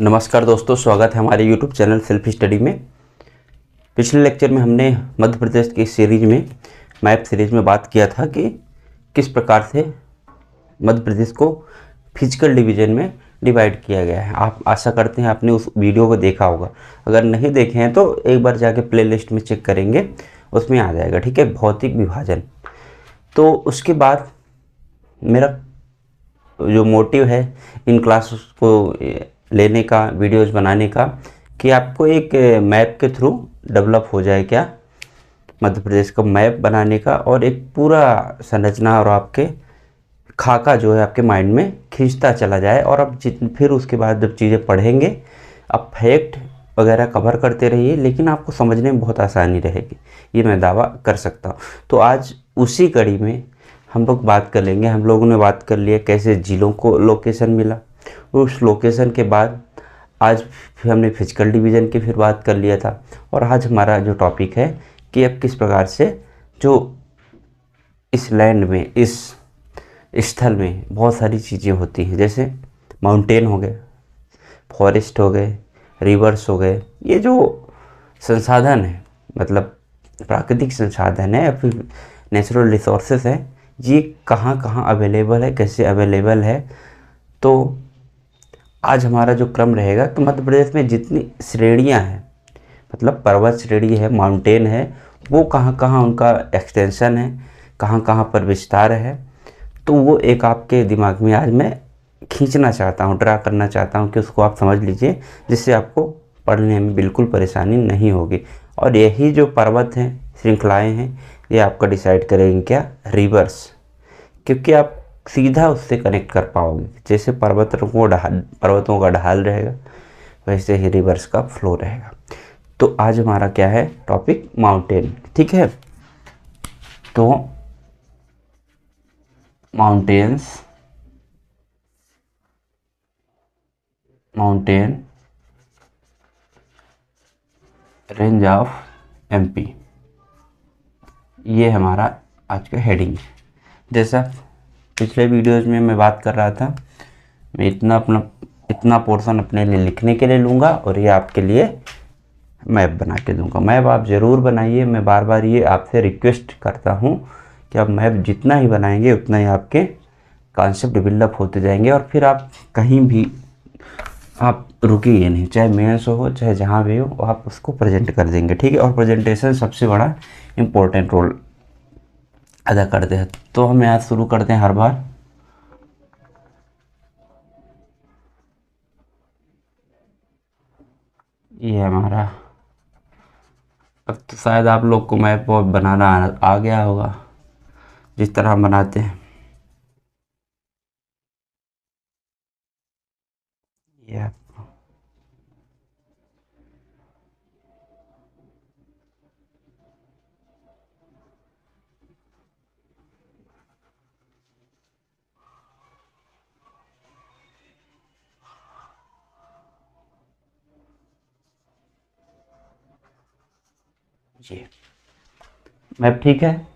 नमस्कार दोस्तों, स्वागत है हमारे YouTube चैनल सेल्फ स्टडी में। पिछले लेक्चर में हमने मध्य प्रदेश की सीरीज में मैप सीरीज में बात किया था कि किस प्रकार से मध्य प्रदेश को फिजिकल डिवीज़न में डिवाइड किया गया है। आप आशा करते हैं आपने उस वीडियो को देखा होगा। अगर नहीं देखे हैं तो एक बार जाके प्लेलिस्ट में चेक करेंगे, उसमें आ जाएगा। ठीक है, भौतिक विभाजन। तो उसके बाद मेरा जो मोटिव है इन क्लास को लेने का, वीडियोज़ बनाने का, कि आपको एक मैप के थ्रू डेवलप हो जाए क्या मध्य प्रदेश का मैप बनाने का, और एक पूरा संरचना और आपके खाका जो है आपके माइंड में खींचता चला जाए। और अब फिर उसके बाद जब चीज़ें पढ़ेंगे, अब फैक्ट वगैरह कवर करते रहिए, लेकिन आपको समझने में बहुत आसानी रहेगी, ये मैं दावा कर सकता हूँ। तो आज उसी कड़ी में हम लोग बात कर लेंगे। हम लोगों ने बात कर लिया कैसे जिलों को लोकेशन मिला, उस लोकेशन के बाद आज फिर हमने फिजिकल डिवीज़न की फिर बात कर लिया था। और आज हमारा जो टॉपिक है कि अब किस प्रकार से जो इस लैंड में, इस स्थल में बहुत सारी चीज़ें होती हैं, जैसे माउंटेन हो गए, फॉरेस्ट हो गए, रिवर्स हो गए। ये जो संसाधन है, मतलब प्राकृतिक संसाधन है या फिर नेचुरल रिसोर्सेस है, ये कहाँ कहाँ अवेलेबल है, कैसे अवेलेबल है। तो आज हमारा जो क्रम रहेगा कि मध्य प्रदेश में जितनी श्रेणियाँ हैं, मतलब पर्वत श्रेणी है, माउंटेन है, वो कहाँ कहाँ उनका एक्सटेंशन है, कहाँ कहाँ पर विस्तार है, तो वो एक आपके दिमाग में आज मैं खींचना चाहता हूँ, ड्रा करना चाहता हूँ कि उसको आप समझ लीजिए, जिससे आपको पढ़ने में बिल्कुल परेशानी नहीं होगी। और यही जो पर्वत हैं, श्रृंखलाएँ हैं, ये आपका डिसाइड करेंगे क्या, रिवर्स, क्योंकि आप सीधा उससे कनेक्ट कर पाओगे। जैसे पर्वतों का ढाल रहेगा, वैसे ही रिवर्स का फ्लो रहेगा। तो आज हमारा क्या है टॉपिक, माउंटेन। ठीक है, तो माउंटेन रेंज ऑफ एमपी, ये हमारा आज का हेडिंग है। जैसा पिछले वीडियोज़ में मैं बात कर रहा था, मैं इतना पोर्शन अपने लिए लिखने के लिए लूँगा और ये आपके लिए मैप बना के दूँगा। मैप आप ज़रूर बनाइए, मैं बार बार ये आपसे रिक्वेस्ट करता हूँ कि आप मैप जितना ही बनाएंगे उतना ही आपके कॉन्सेप्ट डेवलप होते जाएंगे। और फिर आप कहीं भी आप रुकिए नहीं, चाहे मेंस हो चाहे जहाँ भी हो, आप उसको प्रेजेंट कर देंगे। ठीक है, और प्रेजेंटेशन सबसे बड़ा इम्पोर्टेंट रोल अदा करते हैं। तो हम यहाँ शुरू करते हैं हर बार। ये हमारा, अब तो शायद आप लोग को मैप बनाना आ गया होगा, जिस तरह हम बनाते हैं। ये मैप ठीक है,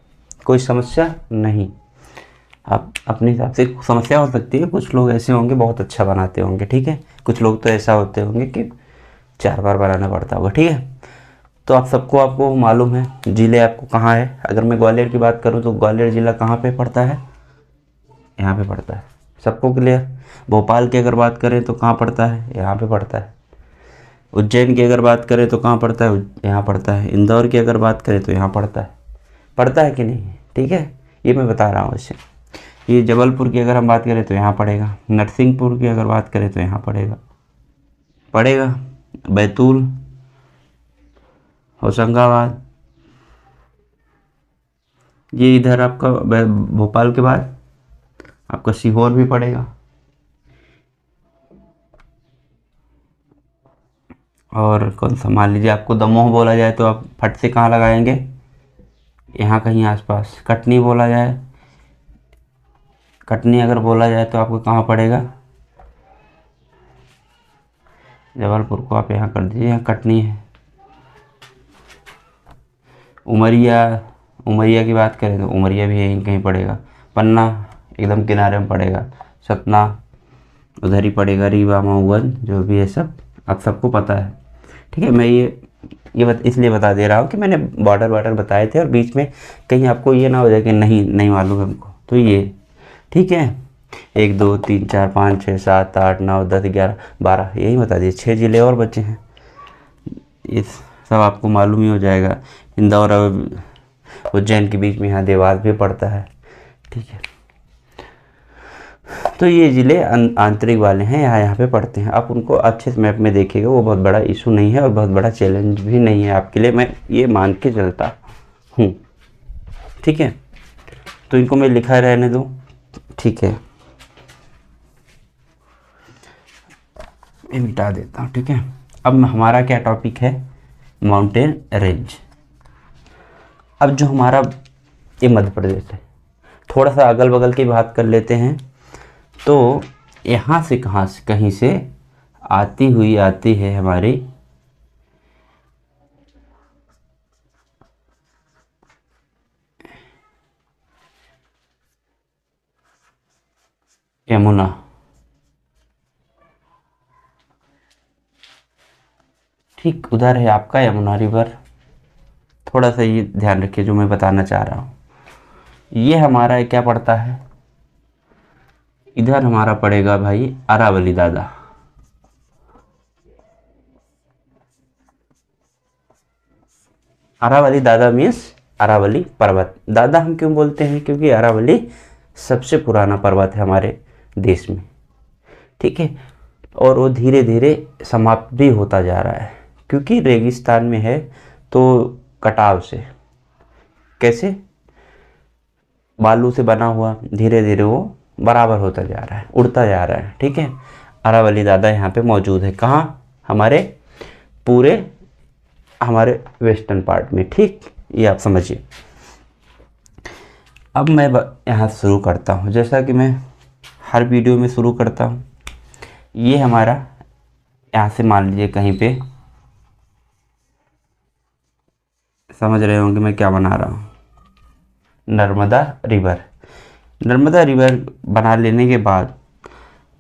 कोई समस्या नहीं। आप अपने हिसाब से, समस्या हो सकती है, कुछ लोग ऐसे होंगे बहुत अच्छा बनाते होंगे। ठीक है, कुछ लोग तो ऐसा होते होंगे कि 4 बार बनाना पड़ता होगा। ठीक है, तो आपको मालूम है ज़िले आपको कहाँ है। अगर मैं ग्वालियर की बात करूँ तो ग्वालियर ज़िला कहाँ पे पड़ता है, यहाँ पे पड़ता है। सबको क्लियर। भोपाल की अगर बात करें तो कहाँ पड़ता है, यहाँ पे पड़ता है। उज्जैन की अगर बात करें तो कहाँ पड़ता है, यहाँ पड़ता है। इंदौर की अगर बात करें तो यहाँ पड़ता है कि नहीं। ठीक है, ये मैं बता रहा हूँ इससे। ये जबलपुर की अगर हम बात करें तो यहाँ पड़ेगा। नरसिंहपुर की अगर बात करें तो यहाँ पड़ेगा। बैतूल, होशंगाबाद, ये इधर आपका भोपाल के बाद आपका सीहोर भी पड़ेगा। और कौन सा, मान लीजिए आपको दमोह बोला जाए तो आप फट से कहाँ लगाएंगे, यहाँ कहीं आसपास। कटनी बोला जाए, कटनी अगर बोला जाए तो आपको कहाँ पड़ेगा, जबलपुर को आप यहाँ कर दीजिए, यहाँ कटनी है। उमरिया की बात करें तो उमरिया भी यहीं कहीं पड़ेगा। पन्ना एकदम किनारे में पड़ेगा। सतना, उधर ही पड़ेगा रीवा मऊवन, जो भी है सब आप सबको पता है। ठीक है, मैं इसलिए बता दे रहा हूँ कि मैंने बॉर्डर बताए थे, और बीच में कहीं आपको ये ना हो जाए कि नहीं नहीं मालूम है हमको। तो ये ठीक है, 1 2 3 4 5 6 7 8 9 10 11 12, यही बता दिए, 6 ज़िले और बचे हैं। ये सब आपको मालूम ही हो जाएगा। इंदौर और उज्जैन के बीच में यहाँ देवास भी पड़ता है। ठीक है, तो ये ज़िले आंतरिक वाले हैं, यहाँ पे पढ़ते हैं। आप उनको अच्छे से मैप में देखिएगा, वो बहुत बड़ा इशू नहीं है और बहुत बड़ा चैलेंज भी नहीं है आपके लिए, मैं ये मान के चलता हूँ। ठीक है, तो इनको मैं लिखा रहने दूँ। ठीक है, ये मिटा देता हूँ। ठीक है, अब हमारा क्या टॉपिक है, माउंटेन रेंज। अब जो हमारा ये मध्य प्रदेश है, थोड़ा सा अगल बगल की बात कर लेते हैं। तो यहाँ से कहाँ से कहीं से आती है हमारी यमुना। ठीक उधर है आपका यमुना रिवर। थोड़ा सा ये ध्यान रखिए जो मैं बताना चाह रहा हूँ। ये हमारा क्या पड़ता है, इधर हमारा पड़ेगा भाई अरावली दादा। अरावली दादा मीन्स अरावली पर्वत। दादा हम क्यों बोलते हैं, क्योंकि अरावली सबसे पुराना पर्वत है हमारे देश में। ठीक है, और वो धीरे धीरे समाप्त भी होता जा रहा है, क्योंकि रेगिस्तान में है। तो कटाव से, कैसे, बालू से बना हुआ, धीरे धीरे वो बराबर होता जा रहा है, उड़ता जा रहा है। ठीक है, अरावली दादा यहाँ पे मौजूद है। कहाँ, हमारे पूरे हमारे वेस्टर्न पार्ट में। ठीक, ये आप समझिए। अब मैं यहाँ शुरू करता हूँ, जैसा कि मैं हर वीडियो में शुरू करता हूँ। ये हमारा यहाँ से मान लीजिए कहीं पे, समझ रहे होंगे मैं क्या बना रहा हूँ, नर्मदा रिवर। नर्मदा रिवर बना लेने के बाद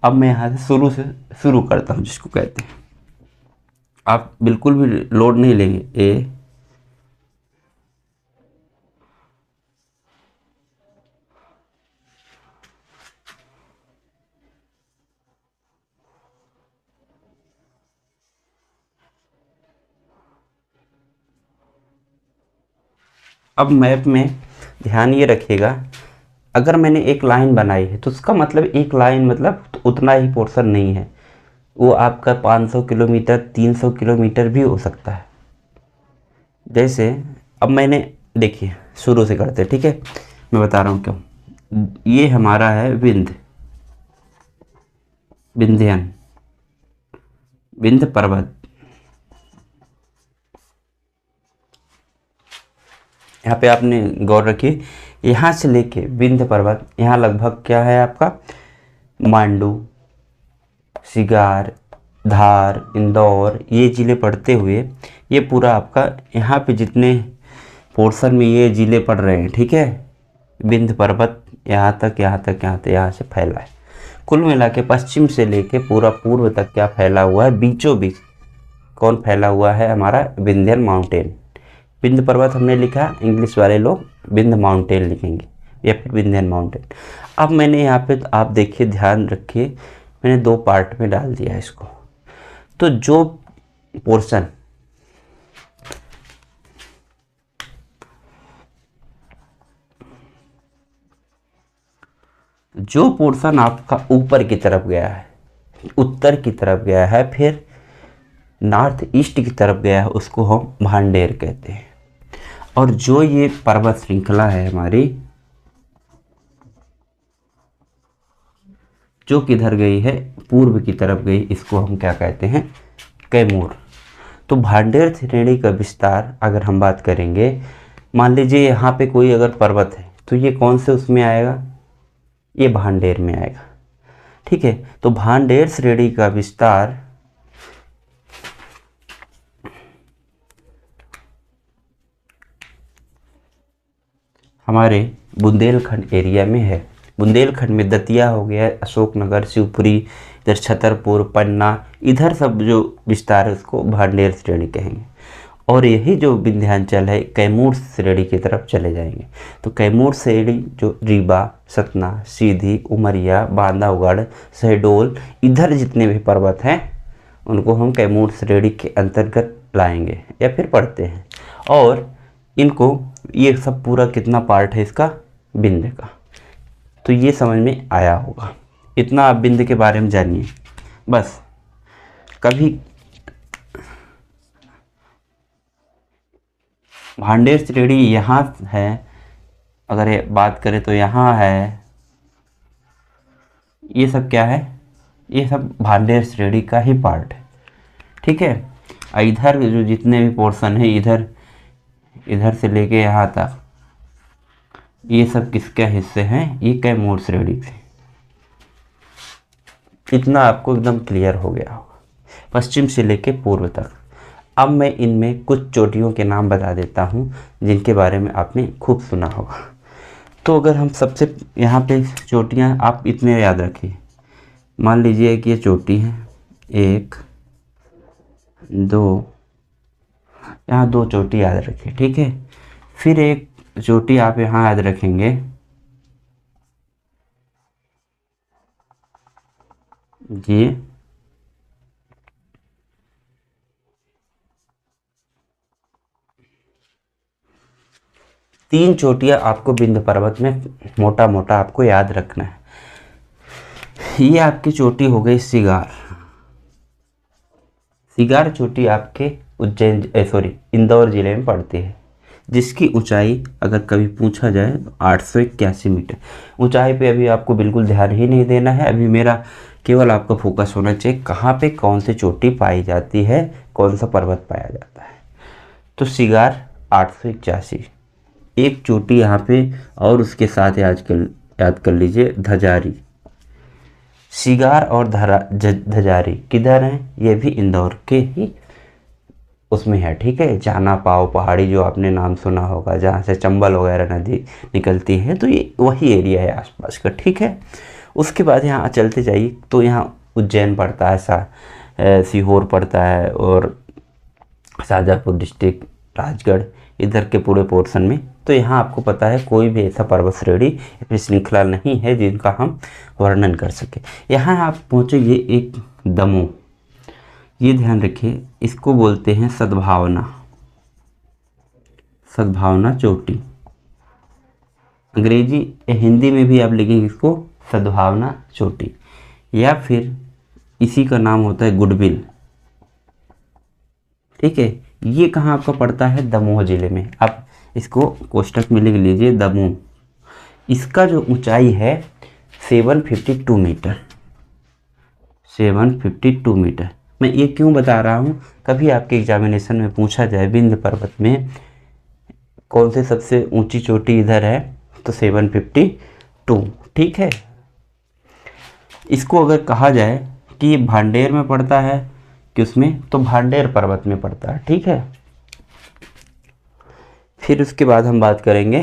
अब मैं यहाँ से शुरू करता हूँ, जिसको कहते हैं, आप बिल्कुल भी लोड नहीं लेंगे। अब मैप में ध्यान ये रखिएगा, अगर मैंने एक लाइन बनाई है तो उसका मतलब एक लाइन मतलब तो उतना ही पोर्शन नहीं है, वो आपका 500 किलोमीटर 300 किलोमीटर भी हो सकता है। जैसे अब मैंने, देखिए शुरू से करते, ठीक है, मैं बता रहा हूँ क्यों। ये हमारा है विंध्य पर्वत। यहाँ पे आपने गौर रखिए, यहाँ से लेके विंध्य पर्वत, यहाँ लगभग क्या है आपका, मांडू, सिगार, धार, इंदौर, ये ज़िले पड़ते हुए ये पूरा आपका यहाँ पे जितने पोर्शन में ये ज़िले पड़ रहे हैं। ठीक है, विंध्य पर्वत यहाँ से फैला है। कुल मिला के पश्चिम से लेके पूरा पूर्व तक क्या फैला हुआ है, बीचों बीच कौन फैला हुआ है, हमारा विंध्यन माउंटेन। विंध्य पर्वत हमने लिखा, इंग्लिश वाले लोग विंध्य माउंटेन लिखेंगे या फिर विंध्यन माउंटेन। अब मैंने यहाँ पे, आप देखिए ध्यान रखिए, मैंने 2 पार्ट में डाल दिया इसको। तो जो पोर्शन आपका ऊपर की तरफ गया है, उत्तर की तरफ गया है, फिर नॉर्थ ईस्ट की तरफ गया है, उसको हम भांडेर कहते हैं। और जो ये पर्वत श्रृंखला है हमारी, जो किधर गई है, पूर्व की तरफ गई, इसको हम क्या कहते हैं, कैमूर। तो भांडेर श्रेणी का विस्तार अगर हम बात करेंगे, मान लीजिए यहाँ पे कोई अगर पर्वत है तो ये कौन से उसमें आएगा, ये भांडेर में आएगा। ठीक है, तो भांडेर श्रेणी का विस्तार हमारे बुंदेलखंड एरिया में है। बुंदेलखंड में दतिया हो गया, अशोकनगर, शिवपुरी, इधर छतरपुर, पन्ना, इधर सब जो विस्तार है उसको भांडेर श्रेणी कहेंगे। और यही जो विंध्याचल है कैमूर श्रेणी की तरफ चले जाएंगे। तो कैमूर श्रेणी जो रीवा, सतना, सीधी, उमरिया, बांधवगढ़, शहडोल, इधर जितने भी पर्वत हैं उनको हम कैमूर श्रेणी के अंतर्गत लाएंगे या फिर पढ़ते हैं। और इनको ये सब पूरा कितना पार्ट है इसका, विंध्य का। तो ये समझ में आया होगा, इतना आप विंध्य के बारे में जानिए बस। कभी भांडेर श्रेणी यहाँ है, अगर ये बात करें तो यहाँ है, ये सब क्या है, ये सब भांडेर श्रेणी का ही पार्ट है, ठीक है। इधर जो जितने भी पोर्शन है, इधर से लेके यहाँ तक, ये सब किसके हिस्से हैं, ये कैमूर श्रेणी से। इतना आपको एकदम क्लियर हो गया होगा, पश्चिम से लेके पूर्व तक। अब मैं इनमें कुछ चोटियों के नाम बता देता हूँ जिनके बारे में आपने खूब सुना होगा। तो अगर हम सबसे यहाँ पे चोटियाँ आप इतने याद रखिए, मान लीजिए कि ये चोटी है, 1 2, यहाँ 2 चोटी याद रखिए, ठीक है। फिर एक चोटी आप यहाँ याद रखेंगे, ये 3 चोटियाँ आपको विंध्य पर्वत में मोटा मोटा आपको याद रखना है। ये आपकी चोटी हो गई सिगार। सिगार चोटी आपके इंदौर जिले में पड़ती है, जिसकी ऊंचाई अगर कभी पूछा जाए तो 881 मीटर ऊंचाई पे। अभी आपको बिल्कुल ध्यान ही नहीं देना है, अभी मेरा केवल आपका फोकस होना चाहिए कहाँ पे कौन सी चोटी पाई जाती है, कौन सा पर्वत पाया जाता है। तो सिगार 881 एक चोटी यहाँ पे, और उसके साथ याद कर लीजिए धजारी। सिगार और धजारी किधर हैं, ये भी इंदौर के ही उसमें है, ठीक है। जाना पाव पहाड़ी जो आपने नाम सुना होगा, जहाँ से चंबल वगैरह नदी निकलती है, तो ये वही एरिया है आसपास का, ठीक है। उसके बाद यहाँ चलते जाइए तो यहाँ उज्जैन पड़ता है, सीहोर पड़ता है, और शाजापुर डिस्ट्रिक्ट, राजगढ़, इधर के पूरे पोर्शन में। तो यहाँ आपको पता है कोई भी ऐसा पर्वत श्रेणी या फिर श्रृंखला नहीं है जिनका हम वर्णन कर सके। यहाँ आप पहुँचेंगे एक दमोह, ये ध्यान रखिए, इसको बोलते हैं सद्भावना, सद्भावना चोटी। अंग्रेजी हिंदी में भी आप लिखेंगे इसको सद्भावना चोटी, या फिर इसी का नाम होता है गुडविल, ठीक है। ये कहाँ आपका पड़ता है, दमोह जिले में। आप इसको कोष्टक में लिख लीजिए दमोह। इसका जो ऊंचाई है 752 मीटर, 752 मीटर। मैं ये क्यों बता रहा हूँ, कभी आपके एग्जामिनेशन में पूछा जाए विंध्य पर्वत में कौन से सबसे ऊंची चोटी इधर है, तो 752, ठीक है। इसको अगर कहा जाए कि ये भांडेर में पड़ता है कि उसमें, तो भांडेर पर्वत में पड़ता है, ठीक है। फिर उसके बाद हम बात करेंगे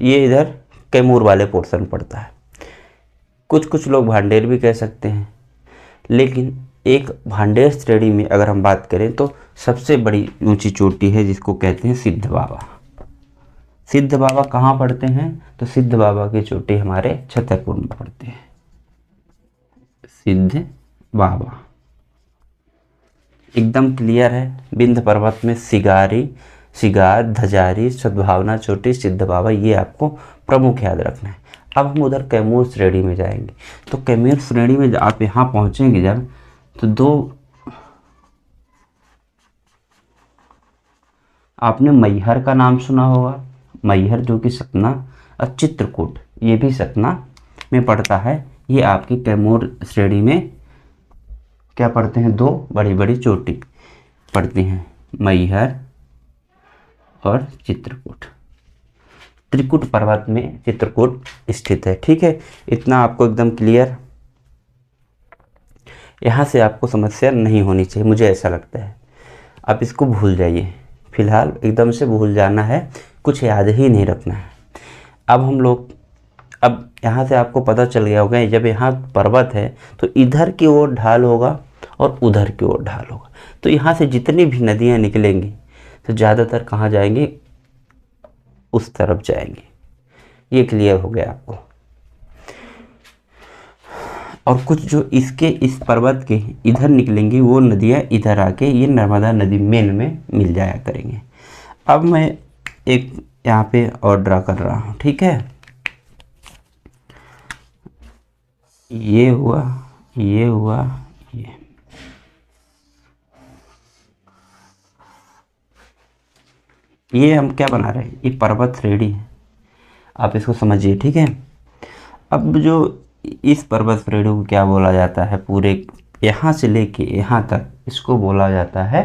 ये इधर कैमूर वाले पोर्शन पड़ता है। कुछ लोग भांडेर भी कह सकते हैं, लेकिन एक भांडेर श्रेणी में अगर हम बात करें तो सबसे बड़ी ऊंची चोटी है जिसको कहते हैं सिद्ध बाबा। सिद्ध बाबा कहाँ पड़ते हैं, तो सिद्ध बाबा की चोटी हमारे छतरपुर में पड़ती है, सिद्ध बाबा। एकदम क्लियर है, विंध्य पर्वत में सिगार, धजारी, सद्भावना चोटी, सिद्ध बाबा, ये आपको प्रमुख याद रखना है। अब हम उधर कैमूर श्रेणी में जाएंगे। तो कैमूर श्रेणी में आप यहाँ पहुँचेंगे जब, तो 2 आपने मैहर का नाम सुना होगा, मैहर जो कि सतना, और चित्रकूट ये भी सतना में पड़ता है। ये आपकी कैमूर श्रेणी में क्या पढ़ते हैं, 2 बड़ी बड़ी चोटी पढ़ती हैं, मैहर और चित्रकूट। त्रिकुट पर्वत में चित्रकूट स्थित है, ठीक है। इतना आपको एकदम क्लियर, यहाँ से आपको समस्या नहीं होनी चाहिए, मुझे ऐसा लगता है। आप इसको भूल जाइए, फिलहाल एकदम से भूल जाना है, कुछ याद ही नहीं रखना है। अब हम लोग अब यहाँ से आपको पता चल गया होगा जब यहाँ पर्वत है तो इधर की ओर ढाल होगा और उधर की ओर ढाल होगा। तो यहाँ से जितनी भी नदियाँ निकलेंगी तो ज़्यादातर कहाँ जाएंगी, उस तरफ जाएंगी। ये क्लियर हो गया आपको। और कुछ जो इसके इस पर्वत के इधर निकलेंगी वो नदियाँ इधर आके ये नर्मदा नदी मेन में मिल जाया करेंगे। अब मैं एक यहाँ पे और ड्रा कर रहा हूँ, ठीक है। ये हुआ, ये हुआ, ये हम क्या बना रहे हैं, ये पर्वत श्रेणी है, आप इसको समझिए, ठीक है। अब जो इस पर्वत श्रेणी को क्या बोला जाता है, पूरे यहाँ से लेके यहाँ तक इसको बोला जाता है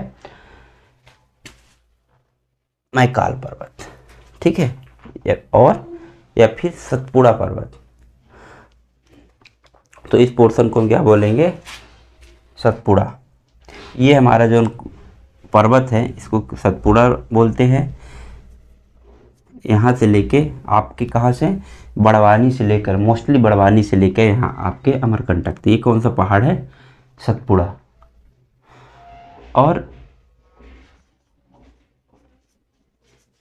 मैकाल पर्वत, ठीक है, और या फिर सतपुड़ा पर्वत। तो इस पोर्शन को हम क्या बोलेंगे, सतपुड़ा। ये हमारा जो पर्वत है इसको सतपुड़ा बोलते हैं। यहाँ से लेके आपके कहाँ से, बड़वानी से लेकर, मोस्टली बड़वानी से लेकर यहाँ आपके अमरकंटक। तो ये कौन सा पहाड़ है, सतपुड़ा। और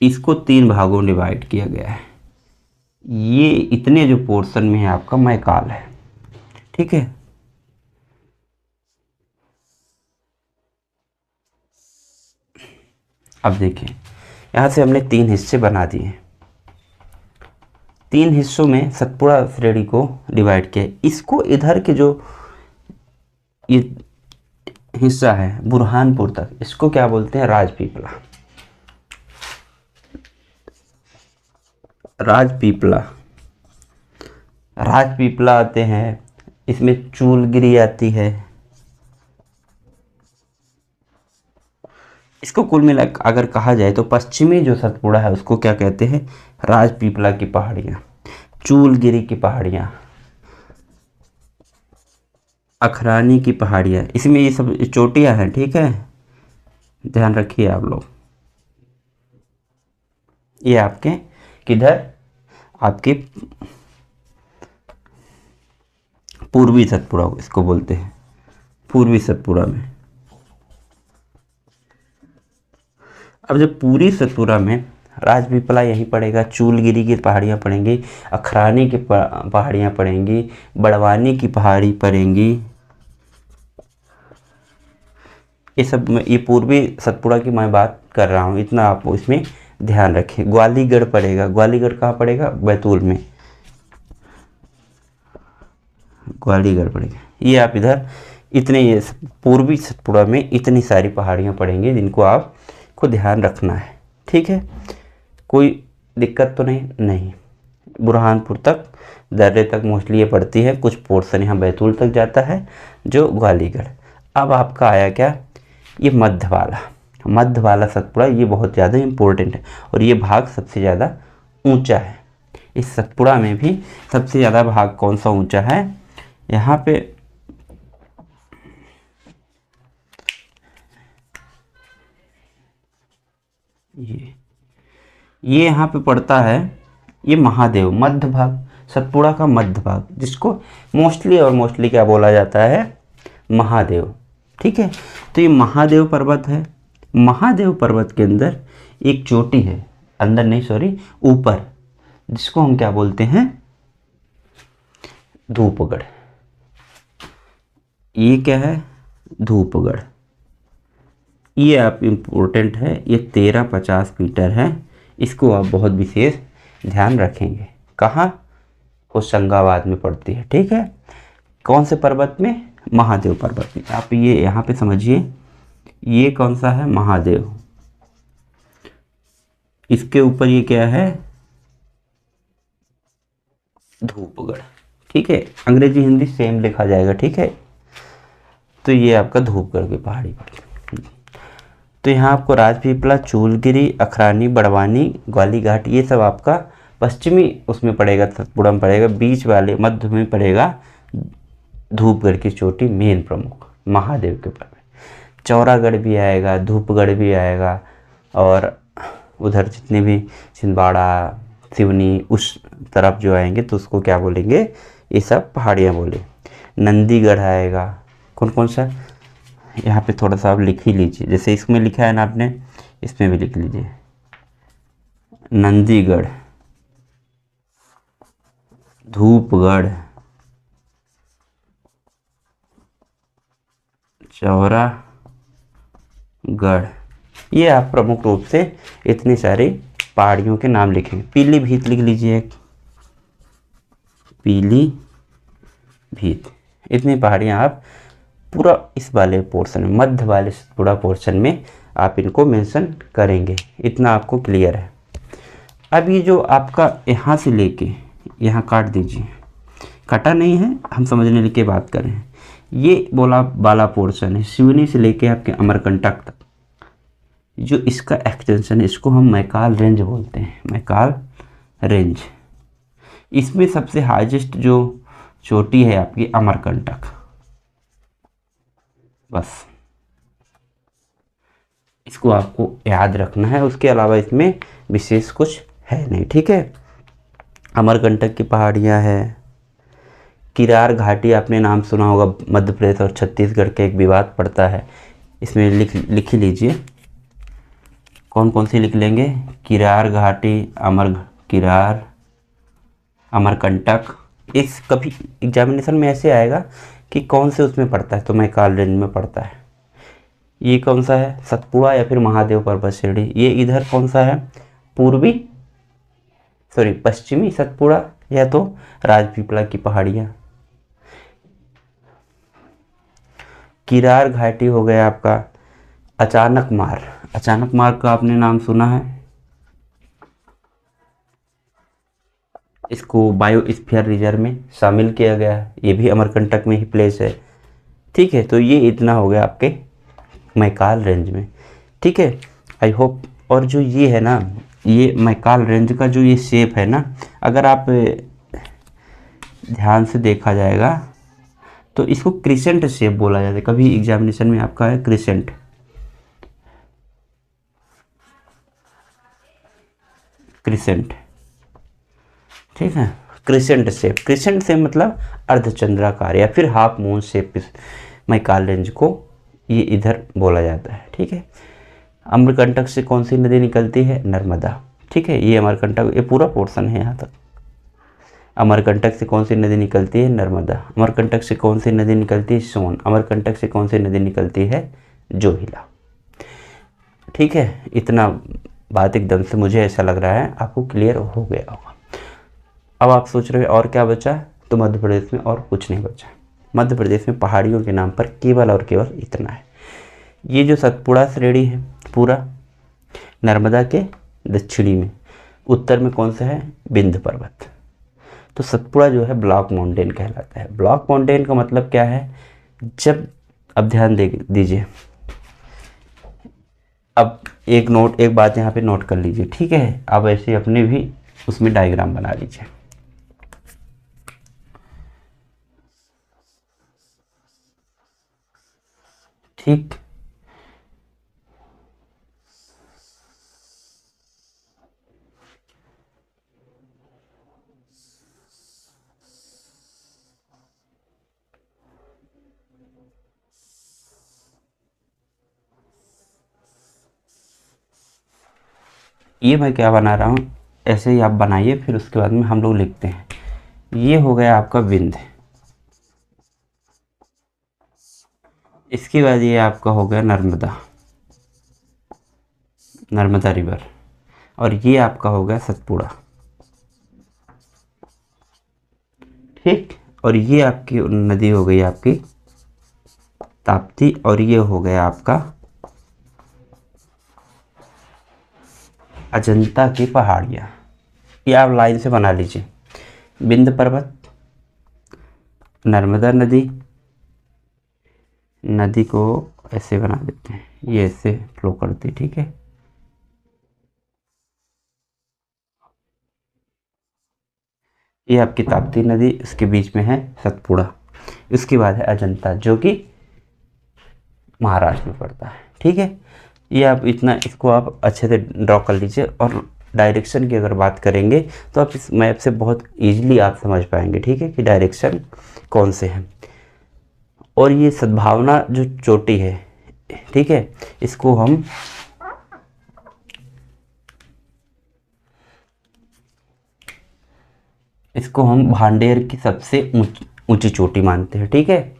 इसको 3 भागों में डिवाइड किया गया है। ये इतने जो पोर्शन में है आपका मैकाल है, ठीक है। अब देखिए यहाँ से हमने 3 हिस्से बना दिए। 3 हिस्सों में सतपुड़ा श्रेणी को डिवाइड किया। इसको इधर के जो ये हिस्सा है बुरहानपुर तक, इसको क्या बोलते हैं, राजपीपला। राजपीपला, राजपीपला आते हैं, इसमें चूलगिरी आती है। इसको कुल मिला अगर कहा जाए तो पश्चिमी जो सतपुड़ा है उसको क्या कहते हैं, राजपीपला की पहाड़ियाँ, चूलगिरी की पहाड़ियाँ, अखरानी की पहाड़ियाँ। इसमें ये सब चोटियाँ हैं, ठीक है, ध्यान रखिए आप लोग। ये आपके किधर, आपके पूर्वी सतपुड़ा इसको बोलते हैं, पूर्वी सतपुड़ा में। अब जब पूरी सतपुड़ा में राजपीपला यहीं पड़ेगा, चूलगिरी की पहाड़ियाँ पड़ेंगी, अखरानी की पहाड़ियाँ पड़ेंगी, बड़वानी की पहाड़ी पड़ेंगी। ये सब ये पूर्वी सतपुड़ा की मैं बात कर रहा हूँ, इतना आप इसमें ध्यान रखें। ग्वालीगढ़ पड़ेगा, ग्वालीगढ़ कहाँ पड़ेगा, बैतूल में, ग्वालीगढ़ पड़ेगा। ये आप इधर इतने, ये पूर्वी सतपुड़ा में इतनी सारी पहाड़ियाँ पड़ेंगी जिनको आपको ध्यान रखना है, ठीक है। कोई दिक्कत तो नहीं। बुरहानपुर तक, दर्रे तक मोस्टली ये पड़ती है, कुछ पोर्शन यहाँ बैतूल तक जाता है जो ग्वालीगढ़। अब आपका आया क्या, ये मध्य वाला सतपुड़ा, ये बहुत ज़्यादा इम्पोर्टेंट है और ये भाग सबसे ज़्यादा ऊंचा है। इस सतपुड़ा में भी सबसे ज़्यादा भाग कौन सा ऊंचा है, यहाँ पे ये यहाँ पे पड़ता है, ये महादेव, मध्य भाग, सतपुड़ा का मध्य भाग, जिसको मोस्टली क्या बोला जाता है, महादेव, ठीक है। तो ये महादेव पर्वत है। महादेव पर्वत के अंदर एक चोटी है, अंदर नहीं सॉरी ऊपर, जिसको हम क्या बोलते हैं, धूपगढ़। ये क्या है, धूपगढ़। ये आप इम्पोर्टेंट है, ये 1350 मीटर है। इसको आप बहुत विशेष ध्यान रखेंगे। कहाँ, होशंगाबाद में पड़ती है, ठीक है। कौन से पर्वत में, महादेव पर्वत में। आप ये यहाँ पे समझिए, ये कौन सा है, महादेव। इसके ऊपर ये क्या है, धूपगढ़, ठीक है। अंग्रेजी हिंदी सेम लिखा जाएगा, ठीक है। तो ये आपका धूपगढ़ की पहाड़ी पर। तो यहाँ आपको राजपीपला, चूलगिरी, अखरानी, बड़वानी, ग्वालीघाट, ये सब आपका पश्चिमी उसमें पड़ेगा, सतपुड़ा में पड़ेगा। बीच वाले मध्य में पड़ेगा धूपगढ़ की चोटी, मेन प्रमुख महादेव के ऊपर। चौरागढ़ भी आएगा, धूपगढ़ भी आएगा, और उधर जितने भी छिंदवाड़ा, सिवनी उस तरफ जो आएंगे तो उसको क्या बोलेंगे, ये सब पहाड़ियाँ बोले। नंदीगढ़ आएगा। कौन कौन सा, यहाँ पे थोड़ा सा आप लिख ही लीजिए, जैसे इसमें लिखा है ना आपने, इसमें भी लिख लीजिए। नंदीगढ़, धूपगढ़, चौरागढ़, ये आप प्रमुख रूप से इतनी सारी पहाड़ियों के नाम लिखेंगे। पीलीभीत लिख लीजिए, पीलीभीत। इतनी पहाड़ियाँ आप पूरा इस वाले पोर्शन में, मध्य वाले पूरा पोर्शन में आप इनको मेंशन करेंगे। इतना आपको क्लियर है। अब ये जो आपका यहाँ से लेके यहाँ काट दीजिए, कटा नहीं है, हम समझने के बात कर रहे हैं। ये बोला वाला पोर्शन है सिवनी से लेके आपके अमरकंटक तक, जो इसका एक्सटेंशन है, इसको हम मैकाल रेंज बोलते हैं। मैकाल रेंज, इसमें सबसे हाईएस्ट जो चोटी है आपकी अमरकंटक। बस इसको आपको याद रखना है, उसके अलावा इसमें विशेष कुछ है नहीं, ठीक है। अमरकंटक की पहाड़ियाँ हैं। किरार घाटी आपने नाम सुना होगा, मध्य प्रदेश और छत्तीसगढ़ के एक विवाद पड़ता है, इसमें लिख ही लीजिए। कौन कौन सी लिख लेंगे, किरार घाटी, किरार, अमरकंटक। इस कभी एग्जामिनेशन में ऐसे आएगा कि कौन से उसमें पड़ता है, तो मैकाल रेंज में पड़ता है। ये कौन सा है, सतपुड़ा या फिर महादेव पर्वत श्रेणी। ये इधर कौन सा है, पश्चिमी सतपुड़ा या तो राजपीपला की पहाड़ियाँ। किरार घाटी हो गया आपका। अचानक मार का आपने नाम सुना है, इसको बायोस्फीयर रिजर्व में शामिल किया गया है, ये भी अमरकंटक में ही प्लेस है, ठीक है। तो ये इतना हो गया आपके मैकाल रेंज में, ठीक है। I hope. और जो ये है ना, ये मैकाल रेंज का जो ये शेप है ना, अगर आप ध्यान से देखा जाएगा तो इसको क्रिसेंट शेप बोला जाता है। कभी एग्जामिनेशन में आपका है क्रिसेंट, ठीक है। क्रिसेंट शेप मतलब अर्धचंद्राकार या फिर half moon shape, Maikal range को ये इधर बोला जाता है, ठीक है। अमरकंटक से कौन सी नदी निकलती है, नर्मदा, ठीक है। ये अमरकंटक, ये पूरा पोर्शन है यहाँ तक। अमरकंटक से कौन सी नदी निकलती है, नर्मदा। अमरकंटक से कौन सी नदी निकलती है, सोन। अमरकंटक से कौन सी नदी निकलती है, जोहिला, ठीक है। इतना बात एकदम से मुझे ऐसा लग रहा है आपको क्लियर हो गया होगा। अब आप सोच रहे हो और क्या बचा, तो मध्य प्रदेश में और कुछ नहीं बचा। मध्य प्रदेश में पहाड़ियों के नाम पर केवल और केवल इतना है। ये जो सतपुड़ा श्रेणी है पूरा नर्मदा के दक्षिणी में, उत्तर में कौन सा है, विंध्य पर्वत। तो सतपुड़ा जो है ब्लॉक माउंटेन कहलाता है। ब्लॉक माउंटेन का मतलब क्या है, जब, अब ध्यान दीजिए, अब एक बात यहाँ पे नोट कर लीजिए, ठीक है। अब ऐसे अपने भी उसमें डायग्राम बना लीजिए, ठीक। ये मैं क्या बना रहा हूँ, ऐसे ही आप बनाइए, फिर उसके बाद में हम लोग लिखते हैं। ये हो गया आपका विंध्य, इसके बाद ये आपका हो गया नर्मदा रिवर, और ये आपका हो गया सतपुड़ा, ठीक। और ये आपकी नदी हो गई आपकी ताप्ती, और ये हो गया आपका अजंता की पहाड़ियाँ। ये आप लाइन से बना लीजिए, विंध्य पर्वत, नर्मदा नदी को ऐसे बना देते हैं, ये ऐसे फ्लो करती, ठीक है। ये आपकी ताप्ती नदी, इसके बीच में है सतपुड़ा, इसके बाद है अजंता जो कि महाराष्ट्र में पड़ता है, ठीक है। ये आप इतना, इसको आप अच्छे से ड्रॉ कर लीजिए। और डायरेक्शन की अगर बात करेंगे तो आप इस मैप से बहुत ईजिली आप समझ पाएंगे, ठीक है, कि डायरेक्शन कौन से हैं। और ये सद्भावना जो चोटी है, ठीक है, इसको हम भांडेर की सबसे ऊंची चोटी मानते हैं, ठीक है।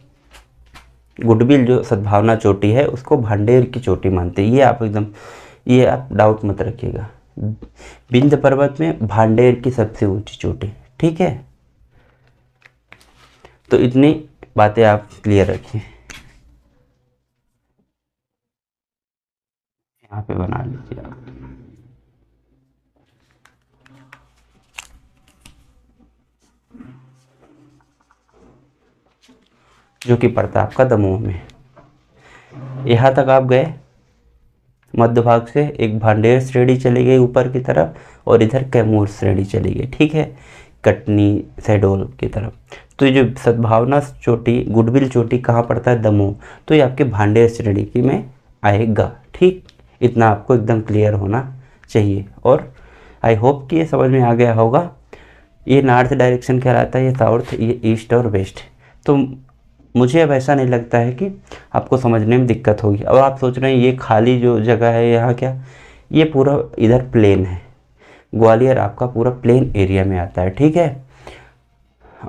गुडविल जो सद्भावना चोटी है उसको भांडेर की चोटी मानते हैं। ये आप डाउट मत रखिएगा। विंध्य पर्वत में भांडेर की सबसे ऊंची चोटी, ठीक है। तो इतनी बातें आप क्लियर रखिए। यहाँ पे बना लीजिए आप। जो कि पड़ता है आपका दमोह में। यहाँ तक आप गए, मध्य भाग से एक भांडेर श्रेणी चली गई ऊपर की तरफ और इधर कैमूर श्रेणी चली गई, ठीक है, कटनी शहडोल की तरफ। तो ये जो सद्भावना चोटी, गुडविल चोटी कहाँ पड़ता है? दमोह। तो ये आपके भांडेर श्रेणी की में आएगा, ठीक। इतना आपको एकदम क्लियर होना चाहिए। और आई होप कि ये समझ में आ गया होगा। ये नॉर्थ डायरेक्शन कहलाता है, ये साउथ, ये ईस्ट और वेस्ट। तो मुझे अब ऐसा नहीं लगता है कि आपको समझने में दिक्कत होगी। अब आप सोच रहे हैं ये खाली जो जगह है यहाँ क्या, ये पूरा इधर प्लेन है। ग्वालियर आपका पूरा प्लेन एरिया में आता है, ठीक है।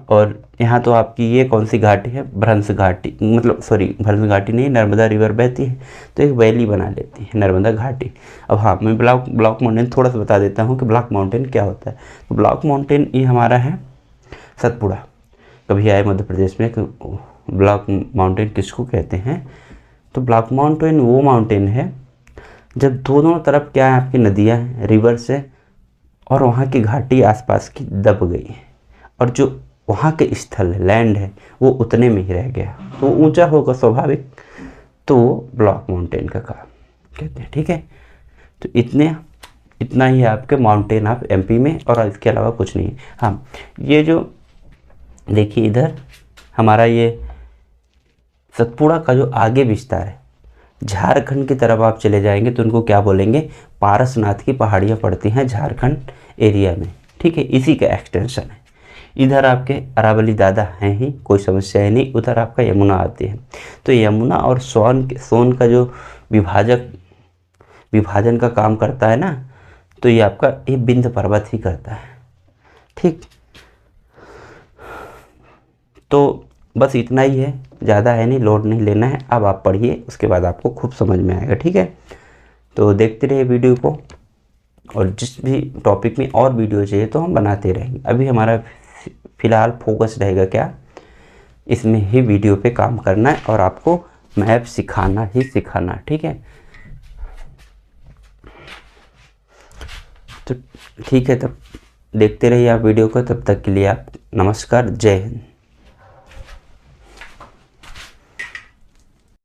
और यहाँ तो आपकी ये कौन सी घाटी है? भ्रंश घाटी, मतलब सॉरी भ्रंश घाटी नहीं, नर्मदा रिवर बहती है तो एक वैली बना लेती है नर्मदा घाटी। अब हाँ, मैं ब्लॉक माउंटेन थोड़ा सा बता देता हूँ कि ब्लॉक माउंटेन क्या होता है। तो ब्लॉक माउंटेन ये हमारा है सतपुड़ा। कभी आए मध्य प्रदेश में ब्लॉक माउंटेन किसको कहते हैं? तो ब्लॉक माउंटेन वो माउंटेन है जब दोनों तरफ क्या है आपकी नदियाँ हैं, रिवर से, और वहाँ की घाटी आसपास की दब गई है और जो वहाँ के स्थल है, लैंड है, वो उतने में ही रह गया, तो ऊंचा होगा स्वाभाविक, तो वो ब्लॉक माउंटेन का काम कहते हैं, ठीक है। तो इतना ही आपके माउंटेन आप एमपी में, और इसके अलावा कुछ नहीं है। हाँ, ये जो देखिए इधर हमारा ये सतपुड़ा का जो आगे विस्तार है, झारखंड की तरफ आप चले जाएंगे तो उनको क्या बोलेंगे? पारसनाथ की पहाड़ियाँ पड़ती हैं झारखंड एरिया में, ठीक है, इसी का एक्सटेंशन है। इधर आपके अरावली दादा हैं ही, कोई समस्या है नहीं। उधर आपका यमुना आती है। तो यमुना और सोन का जो विभाजन का काम करता है ना, तो ये आपका ये विंध्य पर्वत ही करता है, ठीक। तो बस इतना ही है, ज़्यादा है नहीं, लोड नहीं लेना है। अब आप पढ़िए, उसके बाद आपको खूब समझ में आएगा, ठीक है। तो देखते रहिए वीडियो को, और जिस भी टॉपिक में और वीडियो चाहिए तो हम बनाते रहेंगे। अभी हमारा फ़िलहाल फोकस रहेगा क्या, इसमें ही वीडियो पे काम करना है और आपको मैप सिखाना ही सिखाना, ठीक है। तो ठीक है, तब देखते रहिए आप वीडियो को। तब तक के लिए आप नमस्कार, जय हिंद।